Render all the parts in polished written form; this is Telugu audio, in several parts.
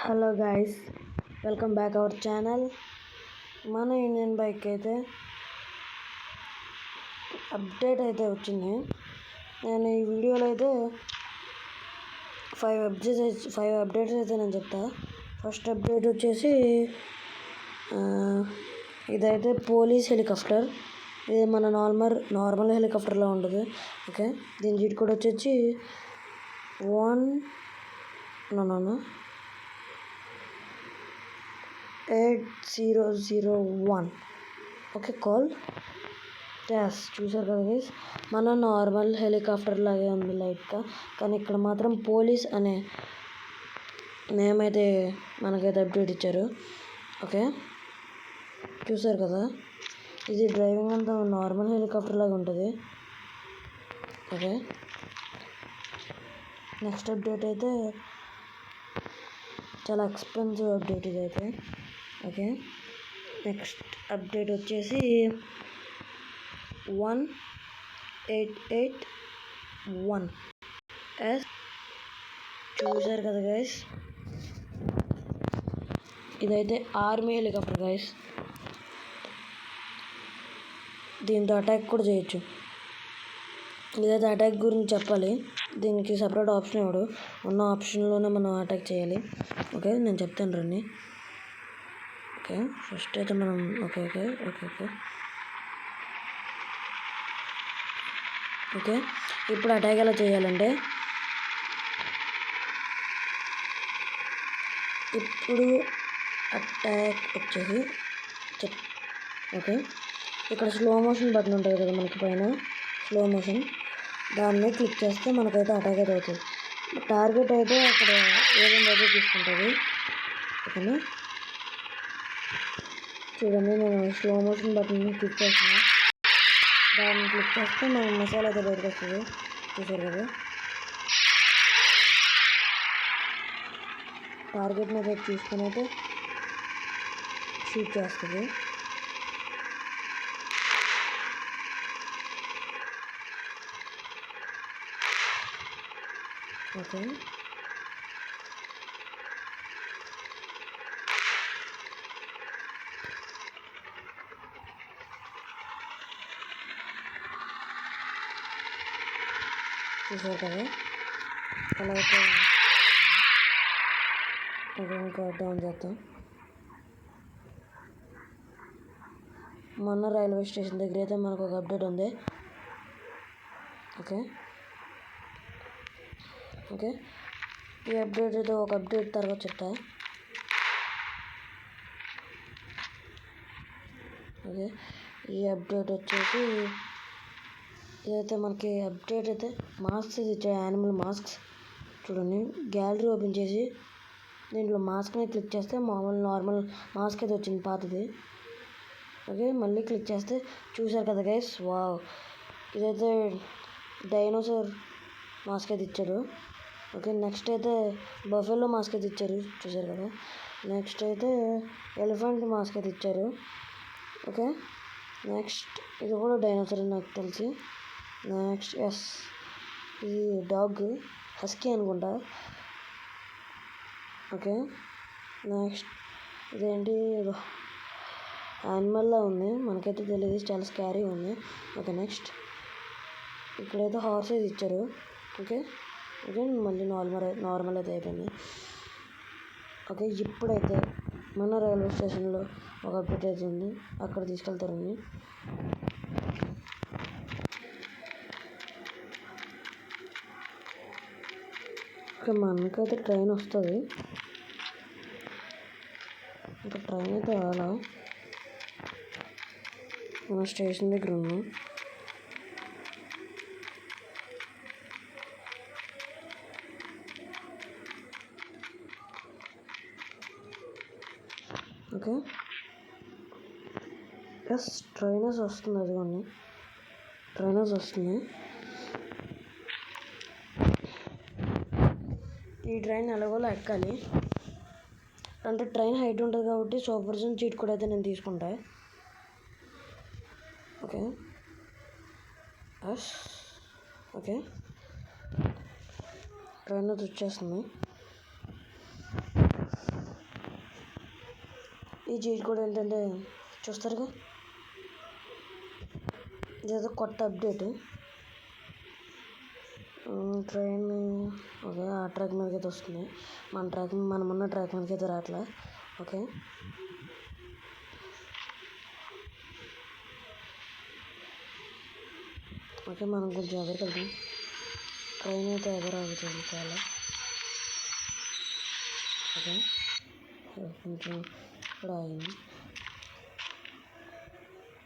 Hello guys, welcome back our channel. మన ఇండియన్ బైక్ అయితే అప్డేట్ అయితే వచ్చింది. నేను ఈ వీడియోలో అయితే ఫైవ్ అప్డేట్స్ అయితే నేను చెప్తా. ఫస్ట్ అప్డేట్ వచ్చేసి ఇదైతే పోలీస్ హెలికాప్టర్. ఇది మన నార్మల్ హెలికాప్టర్లో ఉంటుంది. ఓకే, దీని జీట్ కోడ్ వచ్చేసి 8001. ఓకే, కాల్ చూసారు కదా గైస్, మన నార్మల్ హెలికాప్టర్ లాగే ఉంది లైట్గా, కానీ ఇక్కడ మాత్రం పోలీస్ అనే నేమ్ అయితే మనకైతే అప్డేట్ ఇచ్చారు. ఓకే, చూసారు కదా, ఇది డ్రైవింగ్ అంతా నార్మల్ హెలికాప్టర్ లాగా ఉంటుంది. ఓకే, నెక్స్ట్ అప్డేట్ అయితే చాలా ఎక్స్పెన్సివ్ అప్డేట్ ఇదైతే. ఓకే, నెక్స్ట్ అప్డేట్ వచ్చేసి 1881. చూసారు కదా గైస్, ఇదైతే ఆర్మీ హెలికాప్టర్ గైస్. దీంతో అటాక్ కూడా చేయొచ్చు. ఇదైతే అటాక్ గురించి చెప్పాలి, దీనికి సపరేట్ ఆప్షన్ ఇవ్వడు, ఉన్న ఆప్షన్లోనే మనం అటాక్ చేయాలి. ఓకే, నేను చెప్తాను రండి. ఓకే, ఫస్ట్ అయితే మనం ఓకే ఇప్పుడు అటాక్ ఎలా చేయాలంటే, ఇప్పుడు అటాక్ వచ్చేసి ఓకే, ఇక్కడ స్లో మోషన్ బటన్ ఉంటుంది కదా మనకి పైన, స్లో మోషన్, దాన్ని క్లిక్ చేస్తే మనకైతే అటాక్ అయితే అవుతుంది. టార్గెట్ అయితే అక్కడ ఏదైనా అయితే తీసుకుంటుంది. ఓకేనా, చూడండి, నేను స్లో మోషన్ బటన్ని క్లిక్ చేస్తున్నా. దాన్ని క్లిక్ చేస్తే మన మసాలా అయితే బయటకు వస్తుంది. చూసారు కదా, టార్గెట్ మీద తీసుకుని అయితే షూట్ చేస్తుంది. ఓకే, చూసారు కదా, అలా అయితే ఇంకా డౌన్ చేద్దాం. మొన్న రైల్వే స్టేషన్ దగ్గర అయితే మనకు ఒక అప్డేట్ ఉంది. ఓకే, ఈ అప్డేట్ అయితే ఒక అప్డేట్ తర్వాత చెప్తా. ఓకే, ఈ అప్డేట్ వచ్చేసి ఇదైతే మనకి అప్డేట్ అయితే మాస్క్స్ ఇచ్చాయి, యానిమల్ మాస్క్స్. చూడండి, గ్యాలరీ ఓపెన్ చేసి దీంట్లో మాస్క్ని క్లిక్ చేస్తే నార్మల్ మాస్క్ అయితే వచ్చింది, పాతది. ఓకే, మళ్ళీ క్లిక్ చేస్తే చూసారు కదా గైస్, వావ్, ఇదైతే డైనోసార్ మాస్క్ అయితే ఇచ్చారు. ఓకే, నెక్స్ట్ అయితే బఫెలో మాస్క్ అయితే ఇచ్చారు, చూసారు కదా. నెక్స్ట్ అయితే ఎలిఫెంట్ మాస్క్ అయితే ఇచ్చారు. ఓకే, నెక్స్ట్ ఇది కూడా డైనోసార్ నాకు తెలిసి. నెక్స్ట్ ఇది డాగ్, హస్కీ అనుకుంటా. ఓకే, నెక్స్ట్ ఇదేంటి యానిమల్లా ఉంది, మనకైతే తెలియదు, చాలా స్కారీ ఉంది. ఓకే, నెక్స్ట్ ఇక్కడైతే హార్స్ అయితే ఇచ్చారు. ఓకే, మళ్ళీ నార్మల్ అయితే అయిపోయింది. ఓకే, ఇప్పుడైతే మన రైల్వే స్టేషన్లో ఒక అప్డేట్ అయితే ఉంది, అక్కడ తీసుకెళ్తారండి. ఓకే, మనకైతే ట్రైన్ వస్తుంది. ఇంకా ట్రైన్ అయితే రాలా, మన స్టేషన్ దగ్గర ఉన్నాం. ఓకే, ట్రైనర్స్ వస్తుంది, అదిగోండి ట్రైనర్స్ వస్తుంది. ఈ ట్రైన్ ఎలాగోలా ఎక్కాలి, అంటే ట్రైన్ హైట్ ఉంటుంది కాబట్టి సూపర్జన్ చీట్ కూడా అయితే నేను తీసుకుంటా. ఓకే, ఓకే, ట్రైన్ అయితే వచ్చేస్తుంది. ఈ చీట్ కోడ్ ఏంటంటే చూస్తారుగా, ఇదేదో కొత్త అప్డేట్. ట్రైన్ ఓకే ఆ ట్రాక్ మీదకి అయితే వస్తుంది. మనం ఉన్న ట్రాక్ మీదకి అయితే రావట్లే. ఓకే ఓకే మనం కొంచెం ఎగరగలుగుతాం. ట్రైన్ అయితే ఎగరాగుతుంది చాలా. ఓకే కొంచెం ఇక్కడ ఆగింది.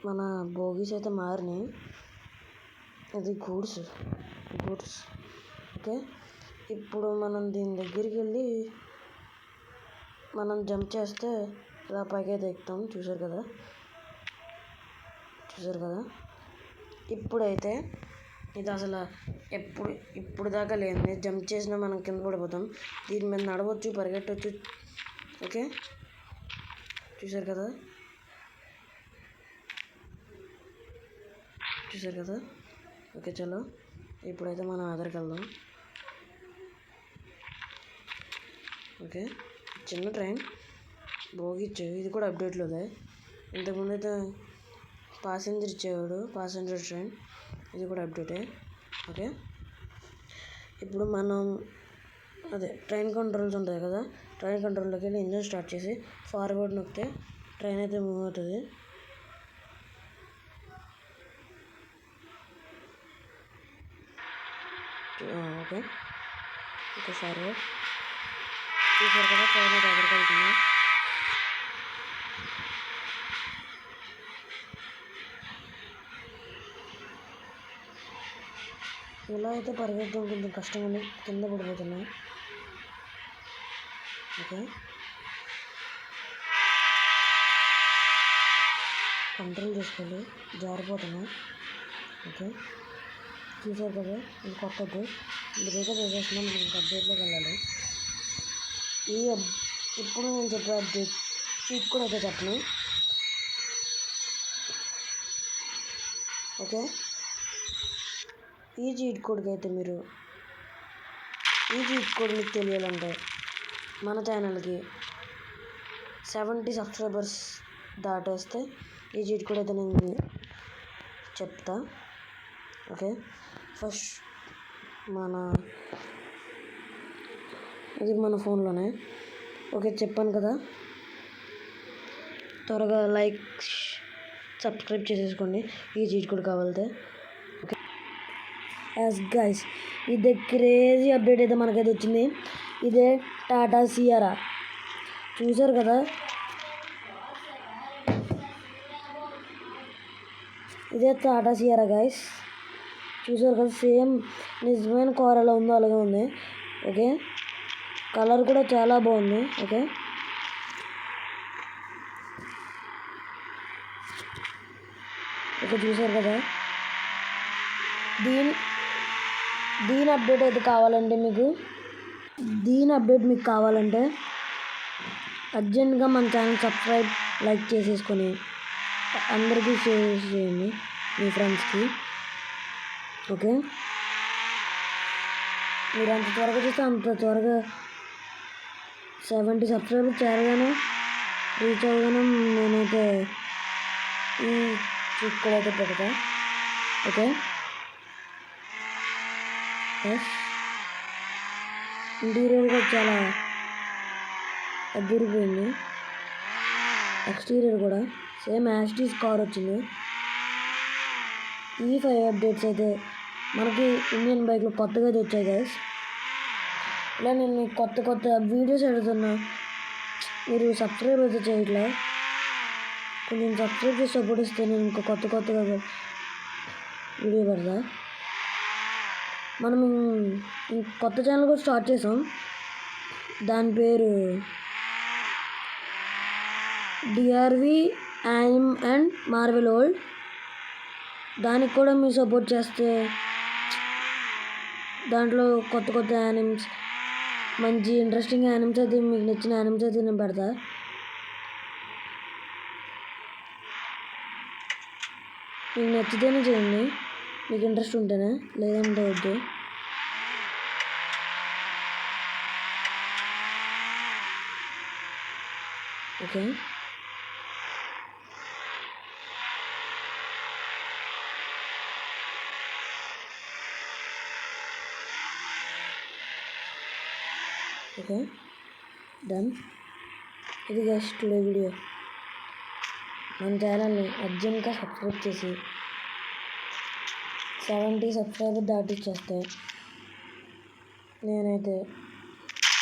మన బోగీస్ అయితే మారినాయి. ఇది గూడ్స్. ఓకే ఇప్పుడు మనం దీని దగ్గరికి వెళ్ళి మనం జంప్ చేస్తే ఇలా పైకి అయితే ఎక్కుతాం. చూసారు కదా. ఇప్పుడైతే ఇది అసలు ఇప్పుడు దాకా లేదు. జంప్ చేసినా మనం కింద పడిపోతాం. దీని మీద నడవచ్చు, పరిగెట్టవచ్చు. ఓకే చూసారు కదా. ఓకే చలో ఇప్పుడైతే మనం ఆధార్కి వెళ్దాం. ఓకే చిన్న ట్రైన్ బోగి ఇచ్చేవి. ఇది కూడా అప్డేట్లోదే. ఇంతకుముందు అయితే ప్యాసింజర్ ట్రైన్. ఇది కూడా అప్డేటే. ఓకే ఇప్పుడు మనం ట్రైన్ కంట్రోల్స్ ఉంటాయి కదా. ట్రైన్ కంట్రోల్లోకి వెళ్ళి ఇంజన్ స్టార్ట్ చేసి ఫార్వర్డ్ నొక్కితే ట్రైన్ అయితే మూవ్ అవుతుంది. ఓకే ఫార్వర్డ్ చూసారు కదా. ట్రైన్ అయితే ఎక్కడికి వెళ్తుంది. ఇలా అయితే పరిగెత్తడం కొంచెం కష్టంగా కింద పడిపోతున్నాయి. ఓకే కంట్రోల్ చేసుకోండి, జారిపోతున్నాయి. ఓకే చూసారు కదా. ఇది కొత్తది. బ్రేకప్ వేసేస్తున్నాం. మనం ఇంకా అప్డేట్లోకి వెళ్ళాలి. ఇప్పుడు నేను చెప్పే అప్డేట్ చీట్ కూడా అయితే చెప్పను. ఓకే ఈ చీట్ కోడ్ మీకు తెలియాలంటే మన ఛానల్కి 70 సబ్స్క్రైబర్స్ దాటేస్తే ఈ చీట్ కోడ్ అయితే నేను చెప్తా. ఓకే ఫస్ట్ ఇది మన ఫోన్లోనే. ఓకే చెప్పాను కదా. త్వరగా లైక్ సబ్స్క్రైబ్ చేసేసుకోండి ఈ చీట్ కోడ్ కావాలితే. ఓకే గైస్ ఇదే క్రేజీ అప్డేట్ అయితే మనకైతే వచ్చింది. ఇదే టాటా సియారా. చూసారు కదా. ఇదే టాటా సియారా గైస్. చూసారు కదా. సేమ్ నిజమైన కార్ ఎలా ఉందో అలాగే ఉంది. ఓకే కలర్ కూడా చాలా బాగుంది. ఓకే చూసారు కదా. దీని అప్డేట్ అయితే కావాలంటే దీని అప్డేట్ మీకు కావాలంటే అర్జెంట్గా మన ఛానల్ సబ్స్క్రైబ్ లైక్ చేసేసుకొని అందరికీ షేర్ చేయండి మీ ఫ్రెండ్స్కి. ఓకే మీరు అంత త్వరగా చేస్తే అంత త్వరగా 70 సబ్స్క్రైబర్స్ చేరగానే రీచ్ అవ్వగానే నేనైతే ఈ చిక్ కూడా అయితే పెడతా. ఓకే ఇంటీరియర్ కూడా చాలా అదిరిపోయింది. ఎక్స్టీరియర్ కూడా సేమ్ యాస్టీస్ కార్ వచ్చింది. ఈ 5 అప్డేట్స్ అయితే మనకి ఇండియన్ బైక్లో కొత్తగా అయితే వచ్చాయి గైస్. ఇలా నేను కొత్త వీడియోస్ ఎడుతున్నా. మీరు సబ్స్క్రైబ్ అయితే చేయట్లే. కొంచెం సబ్స్క్రైబ్ చేసి సపోర్ట్ ఇస్తే నేను ఇంకా కొత్తగా వీడియో పెడతా. మనం కొత్త ఛానల్ కూడా స్టార్ట్ చేసాం. దాని పేరు డిఆర్వి యానిమ్ అండ్ మార్వెల్ వరల్డ్. దానికి కూడా మీరు సపోర్ట్ చేస్తే దాంట్లో కొత్త యానిమ్స్, మంచి ఇంట్రెస్టింగ్ యానిమ్స్ అయితే మీకు నచ్చిన యానిమ్స్ అయితే నేను పెడతా. మీకు నచ్చితేనే చేయండి, మీకు ఇంట్రెస్ట్ ఉంటేనే, లేదంటే వద్దు. Okay okay done. ఇది గైస్ టుడే వీడియో. మన ఛానల్ని అర్జెంట్గా సబ్స్క్రైబ్ చేసి 70 సబ్స్క్రైబర్ దాటిచ్చేస్తే నేనైతే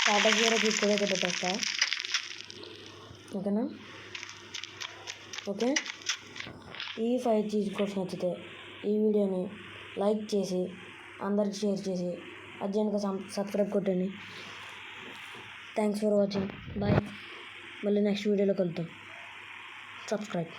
టాటా జీరోకి ఇప్పుడైతే పెట్టేస్తా. ఓకేనా? ఓకే, ఈ 5 చీజ్ కోడ్స్ నచ్చితే ఈ వీడియోని లైక్ చేసి అందరికి షేర్ చేసి అర్జెంట్గా సబ్స్క్రైబ్ కొట్టండి. Thanks for watching. బాయ్. మళ్ళీ నెక్స్ట్ వీడియోలో కలుద్దాం. సబ్స్క్రైబ్.